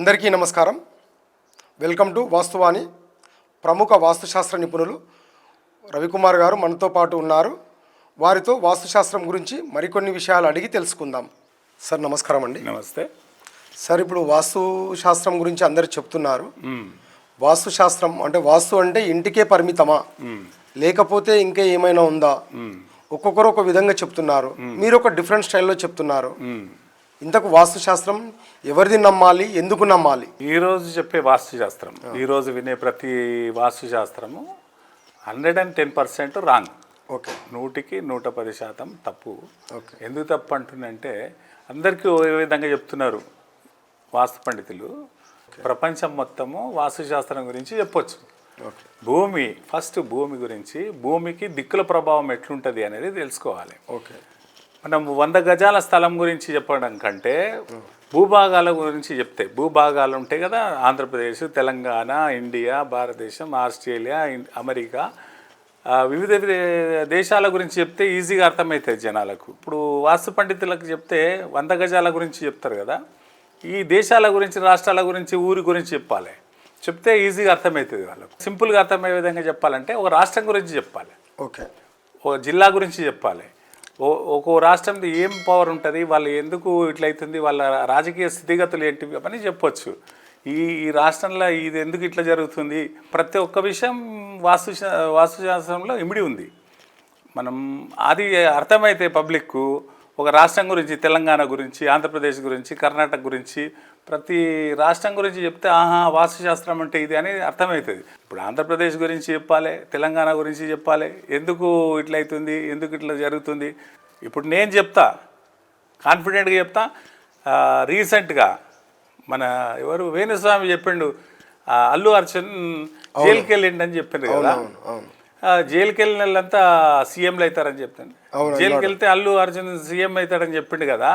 అందరికీ నమస్కారం. Welcome to Vastuvani. ప్రముఖ వాస్తుశాస్త్ర నిపుణులు రవికుమార్ గారు మనతో పాటు ఉన్నారు. వారితో వాస్తుశాస్త్రం గురించి మరికొన్ని విషయాలు అడిగి తెలుసుకుందాం. సార్ నమస్కారం అండి. నమస్తే సార్, ఇప్పుడు వాస్తుశాస్త్రం గురించి అందరు చెప్తున్నారు. వాస్తుశాస్త్రం అంటే వాస్తు అంటే ఇంటికే పరిమితమా లేకపోతే ఇంకా ఏమైనా ఉందా? ఒక్కొక్కరు ఒక విధంగా చెప్తున్నారు. మీరు ఒక డిఫరెంట్ స్టైల్లో చెప్తున్నారు. ఇంతకు వాస్తుశాస్త్రం ఎవరిది నమ్మాలి, ఎందుకు నమ్మాలి? ఈరోజు చెప్పే వాస్తుశాస్త్రం, ఈరోజు వినే ప్రతి వాస్తుశాస్త్రము 110% రాంగ్. ఓకే, 100% తప్పు. ఓకే. ఎందుకు తప్పు అంటుందంటే అందరికీ ఏ విధంగా చెప్తున్నారు వాస్తు పండితులు. ప్రపంచం మొత్తము వాస్తుశాస్త్రం గురించి చెప్పొచ్చు. భూమి ఫస్ట్, భూమి గురించి, భూమికి దిక్కుల ప్రభావం ఎట్లుంటుంది అనేది తెలుసుకోవాలి. ఓకే, మనం 100 గజాల స్థలం గురించి చెప్పడం కంటే భూభాగాల గురించి చెప్తే, భూభాగాలు ఉంటాయి కదా, ఆంధ్రప్రదేశ్, తెలంగాణ, ఇండియా, భారతదేశం, ఆస్ట్రేలియా, అమెరికా, వివిధ దేశాల గురించి చెప్తే ఈజీగా అర్థమవుతుంది జనాలకు. ఇప్పుడు వాస్తు పండితులకు చెప్తే 100 గజాల గురించి చెప్తారు కదా, ఈ దేశాల గురించి, రాష్ట్రాల గురించి, ఊరి గురించి చెప్పాలి. చెప్తే ఈజీగా అర్థమవుతుంది వాళ్ళకు. సింపుల్గా అర్థమయ్యే విధంగా చెప్పాలంటే ఒక రాష్ట్రం గురించి చెప్పాలి, ఓకే, ఒక జిల్లా గురించి చెప్పాలి. ఒక్కో రాష్ట్రంలో ఏం పవర్ ఉంటుంది, వాళ్ళు ఎందుకు ఇట్లయితుంది, వాళ్ళ రాజకీయ స్థితిగతులు ఏంటివి అని చెప్పొచ్చు. ఈ రాష్ట్రంలో ఇది ఎందుకు ఇట్లా జరుగుతుంది, ప్రతి ఒక్క విషయం వాస్తుశాస్త్రంలో ఇమిడి ఉంది. మనం అది అర్థమైతే పబ్లిక్కు ఒక రాష్ట్రం గురించి, తెలంగాణ గురించి, ఆంధ్రప్రదేశ్ గురించి, కర్ణాటక గురించి, ప్రతి రాష్ట్రం గురించి చెప్తే ఆహా వాస్తుశాస్త్రం అంటే ఇది అని అర్థమవుతుంది. ఇప్పుడు ఆంధ్రప్రదేశ్ గురించి చెప్పాలి, తెలంగాణ గురించి చెప్పాలి, ఎందుకు ఇట్లయితుంది, ఎందుకు ఇట్లా జరుగుతుంది. ఇప్పుడు నేను చెప్తా, కాన్ఫిడెంట్గా చెప్తా. రీసెంట్గా మన ఎవరు వేణుస్వామి చెప్పిండు, అల్లు అర్జున్ జైలుకి వెళ్ళిండి అని చెప్పిండు కదా. జైలుకి వెళ్ళిన వాళ్ళంతా సీఎంలు అవుతారని చెప్తాను. జైలుకి వెళ్తే అల్లు అర్జున్ సీఎం అవుతాడని చెప్పిండు కదా.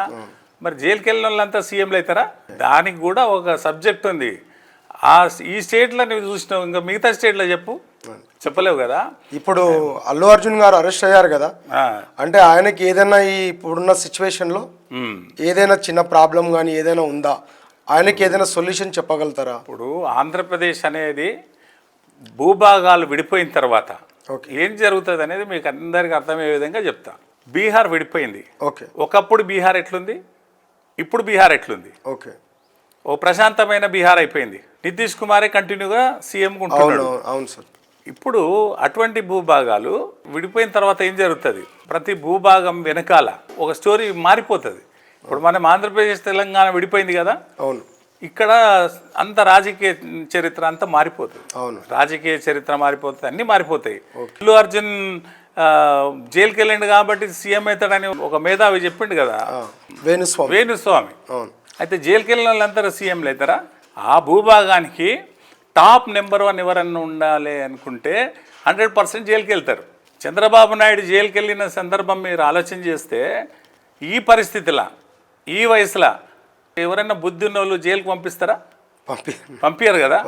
మరి జైలుకి వెళ్ళిన వాళ్ళంతా సీఎంలు అవుతారా? దానికి కూడా ఒక సబ్జెక్ట్ ఉంది. ఈ స్టేట్లో నువ్వు చూసినావు, ఇంకా మిగతా స్టేట్లో చెప్పలేవు కదా. ఇప్పుడు అల్లు అర్జున్ గారు అరెస్ట్ అయ్యారు కదా, అంటే ఆయనకి ఏదైనా ఈ ఇప్పుడున్న సిచ్యువేషన్లో ఏదైనా చిన్న ప్రాబ్లం కానీ ఏదైనా ఉందా, ఆయనకి ఏదైనా సొల్యూషన్ చెప్పగలుగుతారా? ఇప్పుడు ఆంధ్రప్రదేశ్ అనేది భూభాగాలు విడిపోయిన తర్వాత ఏం జరుగుతుంది అనేది మీకు అందరికీ అర్థమయ్యే విధంగా చెప్తా. బీహార్ విడిపోయింది. ఓకే, ఒకప్పుడు బీహార్ ఎట్లుంది, ఇప్పుడు బీహార్ ఎట్లుంది? ఓకే, ఓ ప్రశాంతమైన బీహార్ అయిపోయింది. నితీష్ కుమారే కంటిన్యూగా సీఎంగా ఉంటున్నాడు. అవును సార్. ఇప్పుడు అటువంటి భూభాగాలు విడిపోయిన తర్వాత ఏం జరుగుతుంది, ప్రతి భూభాగం వెనకాల ఒక స్టోరీ మారిపోతుంది. ఇప్పుడు మనం ఆంధ్రప్రదేశ్, తెలంగాణ విడిపోయింది కదా, అవును, ఇక్కడ అంత రాజకీయ చరిత్ర అంతా మారిపోతుంది. అవును, రాజకీయ చరిత్ర మారిపోతుంది, అన్నీ మారిపోతాయి. అల్లు అర్జున్ జైలుకి వెళ్ళిండు కాబట్టి సీఎం అవుతాడని ఒక మేధావి చెప్పిండు కదా, వేణుస్వామి. అయితే జైలుకి వెళ్ళిన వాళ్ళంతా సీఎంలు అవుతారా? ఆ భూభాగానికి టాప్ నెంబర్ 1 ఎవరన్నా ఉండాలి అనుకుంటే 100% జైలుకి వెళ్తారు. చంద్రబాబు నాయుడు జైలుకి వెళ్ళిన సందర్భం మీరు ఆలోచన చేస్తే, ఈ పరిస్థితిలో, ఈ వయసులో ఎవరైనా బుద్ధి ఉన్న వాళ్ళు జైలుకి పంపిస్తారా? పంపించరు కదా.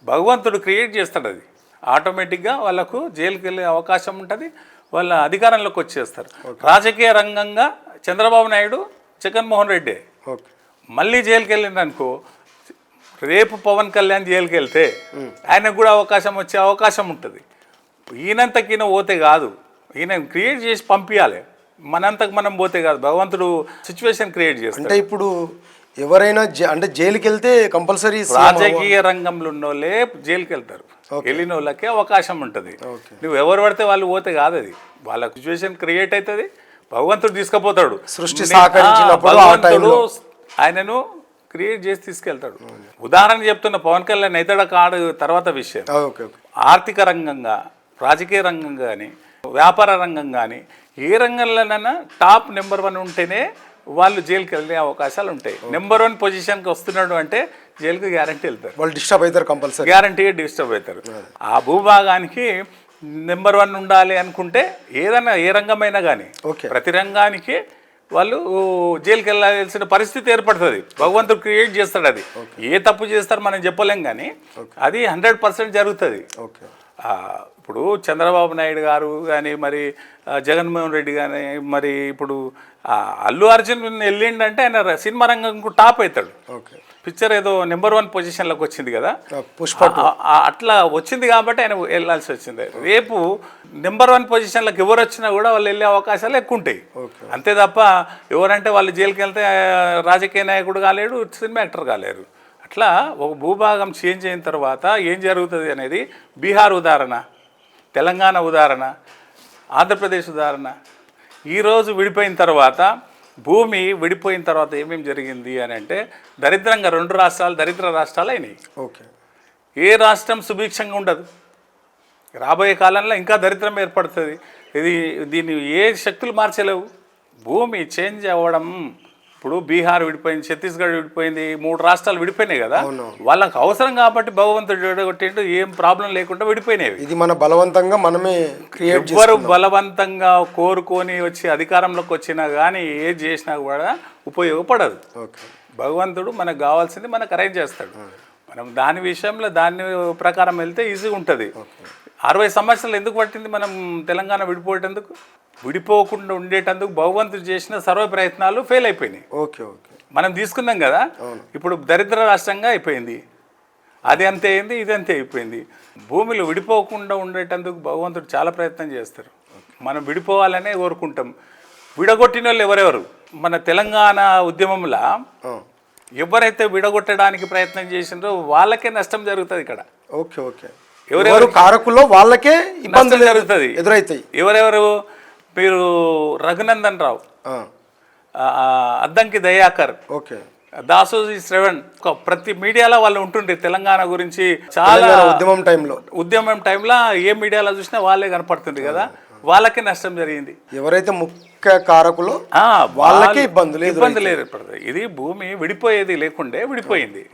భగవంతుడు క్రియేట్ చేస్తాడు, అది ఆటోమేటిక్గా వాళ్ళకు జైలుకి వెళ్ళే అవకాశం ఉంటుంది, వాళ్ళ అధికారంలోకి వచ్చేస్తారు. రాజకీయ రంగంగా చంద్రబాబు నాయుడు, జగన్మోహన్ రెడ్డి మళ్ళీ జైలుకి వెళ్ళింది అనుకో, రేపు పవన్ కళ్యాణ్ జైలుకి వెళ్తే ఆయనకు కూడా అవకాశం వచ్చే అవకాశం ఉంటుంది. ఈయనంతకీన పోతే కాదు, ఈయన క్రియేట్ చేసి పంపించాలి. మనంతకు మనం పోతే కాదు, భగవంతుడు సిచ్యువేషన్ క్రియేట్ చేస్తాడు. అంటే ఇప్పుడు ఎవరైనా అంటే జైలుకి వెళ్తే కంపల్సరీ రాజకీయ రంగంలో ఉన్నోళ్ళే జైలుకి వెళ్తారు. వెళ్ళిన వాళ్ళకే అవకాశం ఉంటుంది. నువ్వు ఎవరు పడితే వాళ్ళు పోతే కాదు, అది వాళ్ళ సిచ్యువేషన్ క్రియేట్ అవుతుంది. భగవంతుడు తీసుకుపోతాడు, సృష్టి సహకరించినప్పుడు ఆయనను క్రియేట్ చేసి తీసుకెళ్తాడు. ఉదాహరణ చెప్తున్న, పవన్ కళ్యాణ్ అవుతాడా కాడు తర్వాత విషయం. ఆర్థిక రంగంగా, రాజకీయ రంగం కానీ, వ్యాపార రంగం కానీ, ఏ రంగంలోనైనా టాప్ నెంబర్ 1 ఉంటేనే వాళ్ళు జైలుకి వెళ్ళే అవకాశాలు ఉంటాయి. నెంబర్ 1 పొజిషన్కి వస్తున్నాడు అంటే జైలుకి గ్యారంటీ వెళ్తారు, వాళ్ళు డిస్టర్బ్ అవుతారు, కంపల్సరీ గ్యారంటీగా డిస్టర్బ్ అవుతారు. ఆ భూభాగానికి నెంబర్ 1 ఉండాలి అనుకుంటే ఏదైనా, ఏ రంగమైనా కానీ, ప్రతి రంగానికి వాళ్ళు జైలుకి వెళ్ళాల్సిన పరిస్థితి ఏర్పడుతుంది. భగవంతుడు క్రియేట్ చేస్తాడు. అది ఏ తప్పు చేస్తారు మనం చెప్పలేం, కానీ అది 100% జరుగుతుంది. ఇప్పుడు చంద్రబాబు నాయుడు గారు కానీ, మరి జగన్మోహన్ రెడ్డి కానీ, మరి ఇప్పుడు అల్లు అర్జున్ వెళ్ళిండంటే ఆయన సినిమా రంగంకు టాప్ అవుతాడు. పిక్చర్ ఏదో నెంబర్ 1 పొజిషన్లోకి వచ్చింది కదా, పుష్ప అట్లా వచ్చింది కాబట్టి ఆయన వెళ్ళాల్సి వచ్చింది. రేపు నెంబర్ 1 పొజిషన్లకు ఎవరు వచ్చినా కూడా వాళ్ళు వెళ్ళే అవకాశాలు ఎక్కువ ఉంటాయి. అంతే తప్ప ఎవరంటే వాళ్ళు జైలుకి వెళ్తే రాజకీయ నాయకుడు కాలేడు, సినిమా యాక్టర్ కాలేరు. అట్లా ఒక భూభాగం చేంజ్ అయిన తర్వాత ఏం జరుగుతుంది అనేది బీహార్ ఉదాహరణ, తెలంగాణ ఉదాహరణ, ఆంధ్రప్రదేశ్ ఉదాహరణ. ఈరోజు విడిపోయిన తర్వాత భూమి విడిపోయిన తర్వాత ఏమేమి జరిగింది అని అంటే దరిద్రంగా 2 రాష్ట్రాలు దరిద్ర రాష్ట్రాలు అయినాయి. ఓకే. ఏ రాష్ట్రం సుభిక్షంగా ఉండదు. రాబోయే కాలంలో ఇంకా దరిద్రం ఏర్పడుతుంది. దీన్ని ఏ శక్తులు మార్చలేవు. భూమి చేంజ్ అవ్వడం, ఇప్పుడు బీహార్ విడిపోయింది, ఛత్తీస్గఢ్ విడిపోయింది, 3 రాష్ట్రాలు విడిపోయినాయి కదా, వాళ్ళకి అవసరం కాబట్టి భగవంతుడు విడగొట్టిండు, ఏం ప్రాబ్లం లేకుండా విడిపోయినాయి. ఇది మన బలవంతంగా మనమే క్రియేట్ ఎవ్వరు బలవంతంగా కోరుకొని వచ్చి అధికారంలోకి వచ్చినా కానీ ఏది చేసినా కూడా ఉపయోగపడదు. భగవంతుడు మనకు కావాల్సింది మనకు అరేంజ్ చేస్తాడు. మనం దాని విషయంలో దాని ప్రకారం వెళ్తే ఈజీగా ఉంటుంది. 60 సంవత్సరాలు ఎందుకు పట్టింది మనం తెలంగాణ విడిపోయేటందుకు? విడిపోకుండా ఉండేటందుకు భగవంతుడు చేసిన సర్వ ప్రయత్నాలు ఫెయిల్ అయిపోయినాయి. Okay okay. మనం తీసుకున్నాం కదా, ఇప్పుడు దరిద్ర రాష్ట్రంగా అయిపోయింది. అది అంతే అయింది, ఇది అంతే అయిపోయింది. భూమిలో విడిపోకుండా ఉండేటందుకు భగవంతుడు చాలా ప్రయత్నం చేస్తారు. మనం విడిపోవాలనే కోరుకుంటాం. విడగొట్టిన వాళ్ళు ఎవరెవరు? మన తెలంగాణ ఉద్యమంలో ఎవరైతే విడగొట్టడానికి ప్రయత్నం చేసిండ్రో వాళ్ళకే నష్టం జరుగుతుంది ఇక్కడ. Okay okay. ఎవరెవరు కారకుల్లో వాళ్ళకే ఇబ్బందులు జరుగుతుంది, ఎదురవుతాయి. ఎవరెవరు? మీరు రఘునందన్ రావు, అద్దంకి దయాకర్, ఓకే, దాసోజీ శ్రవణ్, ప్రతి మీడియాలో వాళ్ళు ఉంటుండే తెలంగాణ గురించి చాలా ఉద్యమం టైంలో ఏ మీడియాలో చూసినా వాళ్ళే కనపడుతుంది కదా, వాళ్ళకే నష్టం జరిగింది. ఎవరైతే ముఖ్య కారకులు వాళ్ళకే ఇబ్బందులు ఏర్పడుతుంది. ఇది భూమి విడిపోయేది లేకుండే విడిపోయింది.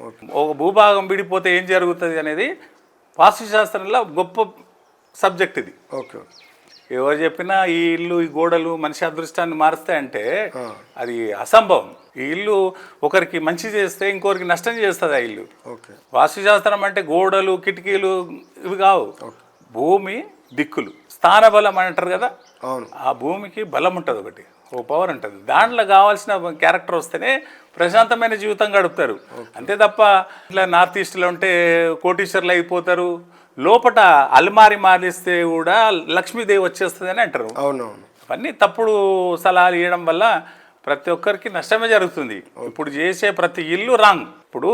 ఒక భూభాగం విడిపోతే ఏం జరుగుతుంది అనేది వాస్తుశాస్త్రంలో గొప్ప సబ్జెక్ట్ ఇది. ఓకే. ఎవరు చెప్పినా ఈ ఇల్లు ఈ గోడలు మనిషి అదృష్టాన్ని మారుస్తాయంటే అది అసంభవం. ఈ ఇల్లు ఒకరికి మంచి చేస్తే ఇంకొకరికి నష్టం చేస్తుంది ఆ ఇల్లు. వాస్తుశాస్త్రం అంటే గోడలు కిటికీలు ఇవి కావు, భూమి దిక్కులు, స్థాన బలం అని అంటారు కదా. ఆ భూమికి బలం ఉంటుంది, ఒకటి ఓ పవర్ ఉంటుంది. దాంట్లో కావాల్సిన క్యారెక్టర్ వస్తేనే ప్రశాంతమైన జీవితం గడుపుతారు. అంతే తప్ప ఇట్లా నార్త్ ఈస్ట్లో ఉంటే కోటీశ్వర్లు అయిపోతారు, లోపల అల్మారి మారిస్తే కూడా లక్ష్మీదేవి వచ్చేస్తుంది అని అంటారు. అవునవును. అవన్నీ తప్పుడు సలహాలు ఇవ్వడం వల్ల ప్రతి ఒక్కరికి నష్టమే జరుగుతుంది. ఇప్పుడు చేసే ప్రతి ఇల్లు రాంగ్. ఇప్పుడు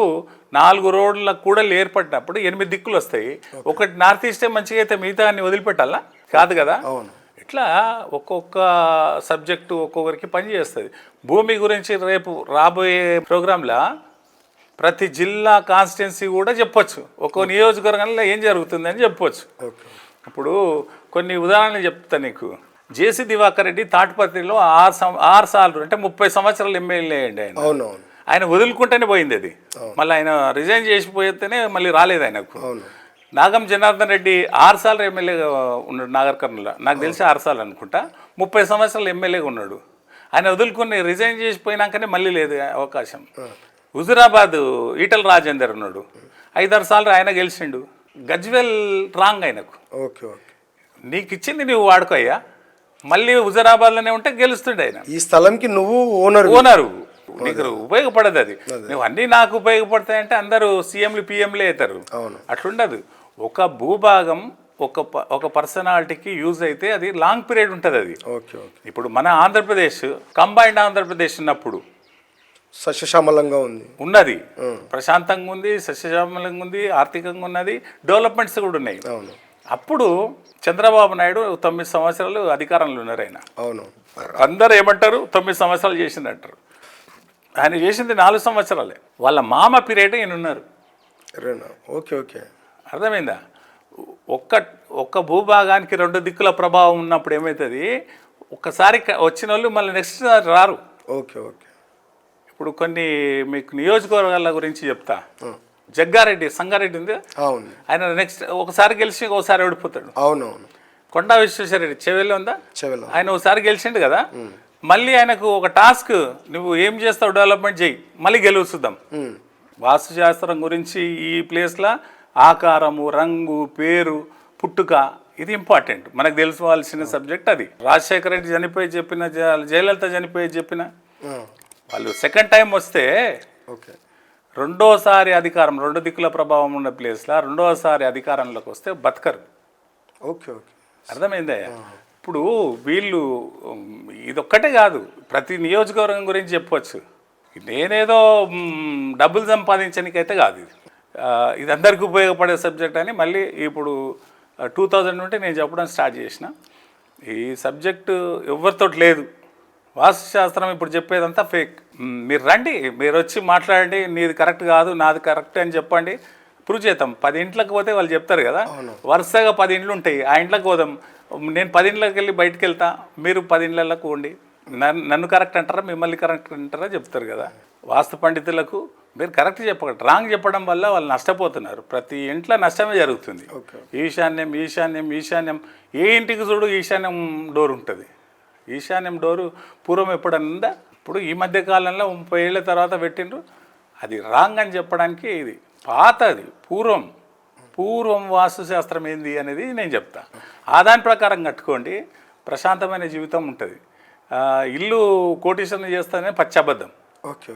4 రోడ్ల కూడలు ఏర్పడినప్పుడు 8 దిక్కులు వస్తాయి. ఒకటి నార్త్ ఈస్టే మంచిగా అయితే మిగతా అన్ని వదిలిపెట్టాలా? కాదు కదా. ఇట్లా ఒక్కొక్క సబ్జెక్టు ఒక్కొక్కరికి పనిచేస్తుంది. భూమి గురించి రేపు రాబోయే ప్రోగ్రాంలో ప్రతి జిల్లా కాన్స్టిట్యున్సీ కూడా చెప్పొచ్చు, ఒక్కో నియోజకవర్గంలో ఏం జరుగుతుందని చెప్పొచ్చు. ఇప్పుడు కొన్ని ఉదాహరణలు చెప్తాను నీకు. జేసీ దివాకర్ రెడ్డి తాటిపత్రిలో 6 సార్లు అంటే 30 సంవత్సరాలు ఎమ్మెల్యే అండి ఆయన. ఆయన వదులుకుంటేనే పోయింది అది. మళ్ళీ ఆయన రిజైన్ చేసిపోతేనే మళ్ళీ రాలేదు ఆయనకు. నాగం జనార్దన్ రెడ్డి 6 సార్లు ఎమ్మెల్యేగా ఉన్నాడు నాగర్ కర్నూలులో, నాకు తెలిసి 6 సార్లు అనుకుంటా. 30 సంవత్సరాలు ఎమ్మెల్యేగా ఉన్నాడు. ఆయన వదులుకుని రిజైన్ చేసిపోయినాకనే మళ్ళీ లేదు అవకాశం. హుజురాబాద్ ఈటల రాజేందర్ ఉన్నాడు, 5-6 సార్లు ఆయన గెలిచిండు. గజ్వేల్ రాంగ్ ఆయనకు. Okay okay. నీకు ఇచ్చింది నువ్వు వాడుకోయ్యా, మళ్ళీ హుజురాబాద్లోనే ఉంటే గెలుస్తుండే ఆయన. ఈ స్థలంకి నువ్వు ఓనరు, నీకు ఉపయోగపడదు అది. నువ్వు అన్నీ నాకు ఉపయోగపడతాయంటే అందరూ సీఎంలు పిఎంలే అవుతారు. అట్లుండదు. ఒక భూభాగం ఒక పర్సనాలిటీకి యూజ్ అయితే అది లాంగ్ పీరియడ్ ఉంటుంది అది. ఇప్పుడు మన ఆంధ్రప్రదేశ్ కంబైన్డ్ ఆంధ్రప్రదేశ్ ఉన్నప్పుడు సస్యశ్యామలంగా ఉన్నది, ప్రశాంతంగా ఉంది, సస్యశ్యామలంగా ఉంది, ఆర్థికంగా ఉన్నది, డెవలప్మెంట్స్ కూడా ఉన్నాయి. అప్పుడు చంద్రబాబు నాయుడు 9 సంవత్సరాలు అధికారంలో ఉన్నారు ఆయన. అందరూ ఏమంటారు 9 సంవత్సరాలు చేసింది అంటారు. ఆయన చేసింది 4 సంవత్సరాలే. వాళ్ళ మామ పీరియడ్ ఈయన ఉన్నారు. Okay okay. అర్థమైందా? ఒక్క భూభాగానికి 2 దిక్కుల ప్రభావం ఉన్నప్పుడు ఏమవుతుంది, ఒక్కసారి వచ్చిన వాళ్ళు మళ్ళీ నెక్స్ట్ రారు. Okay okay. ఇప్పుడు కొన్ని మీకు నియోజకవర్గాల గురించి చెప్తా. జగ్గారెడ్డి, సంగారెడ్డి ఉంది, ఆయన నెక్స్ట్ ఒకసారి గెలిచి ఒకసారి ఓడిపోతాడు. అవునవును. కొండా విశ్వేశ్వరరెడ్డి చెవెల్లో ఉందా, ఆయన ఒకసారి గెలిచిండు కదా, మళ్ళీ ఆయనకు ఒక టాస్క్, నువ్వు ఏం చేస్తావు డెవలప్మెంట్ చేయి, మళ్ళీ గెలుచుద్దాం. వాస్తుశాస్త్రం గురించి ఈ ప్లేస్లో ఆకారము, రంగు, పేరు, పుట్టుక ఇది ఇంపార్టెంట్, మనకు తెలుసుకోవాల్సిన సబ్జెక్ట్ అది. రాజశేఖర రెడ్డి చనిపోయి చెప్పిన, జయలలిత చనిపోయి చెప్పిన, వాళ్ళు సెకండ్ టైం వస్తే రెండోసారి అధికారం, రెండు దిక్కుల ప్రభావం ఉన్న ప్లేస్లో రెండోసారి అధికారంలోకి వస్తే బతకరు. Okay okay. అర్థమైందా? ఇప్పుడు వీళ్ళు ఇదొక్కటే కాదు, ప్రతి నియోజకవర్గం గురించి చెప్పవచ్చు. నేనేదో డబ్బులు సంపాదించడానికైతే కాదు ఇది. ఇది అందరికీ ఉపయోగపడే సబ్జెక్ట్ అని మళ్ళీ ఇప్పుడు 2000 నుండి నేను చెప్పడం స్టార్ట్ చేసిన. ఈ సబ్జెక్టు ఎవరితో లేదు. వాస్తుశాస్త్రం ఇప్పుడు చెప్పేదంతా ఫేక్. మీరు రండి, మీరు వచ్చి మాట్లాడండి, నీది కరెక్ట్ కాదు నాది కరెక్ట్ అని చెప్పండి, ప్రూవ్ చేద్దాం. 10 ఇంట్లోకి పోతే వాళ్ళు చెప్తారు కదా, వరుసగా 10 ఇండ్లు ఉంటాయి, ఆ ఇంట్లోకి పోదాం. నేను 10 ఇంట్లోకి వెళ్ళి బయటకు వెళ్తా, మీరు 10 ఇండ్లలోకి పోండి. నన్ను కరెక్ట్ అంటారా మిమ్మల్ని కరెక్ట్ అంటారా చెప్తారు కదా. వాస్తు పండితులకు మీరు కరెక్ట్ చెప్పకండి, రాంగ్ చెప్పడం వల్ల వాళ్ళు నష్టపోతున్నారు. ప్రతి ఇంట్లో నష్టమే జరుగుతుంది. ఈశాన్యం ఈశాన్యం ఈశాన్యం, ఏ ఇంటికి చూడు ఈశాన్యం డోర్ ఉంటుంది. ఈశాన్యం డోరు పూర్వం ఎప్పుడన్నా, ఇప్పుడు ఈ మధ్య కాలంలో 30 ఏళ్ళ తర్వాత పెట్టిండ్రు. అది రాంగ్ అని చెప్పడానికి ఇది పాతది. పూర్వం వాస్తుశాస్త్రం ఏంది అనేది నేను చెప్తా. దాని ప్రకారం కట్టుకోండి, ప్రశాంతమైన జీవితం ఉంటుంది. ఇల్లు కోటీశ్వరం చేస్తేనే పచ్చబద్ధం. ఓకే.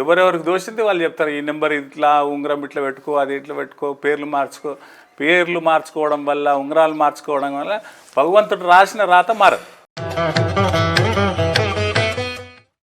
ఎవరెవరికి దోషింది వాళ్ళు చెప్తారు, ఈ నెంబర్ ఇట్లా, ఉంగరం ఇట్లా పెట్టుకో, అది ఇట్లా పెట్టుకో, పేర్లు మార్చుకోవడం వల్ల, ఉంగరాలు మార్చుకోవడం వల్ల భగవంతుడు రాసిన రాత మారదు.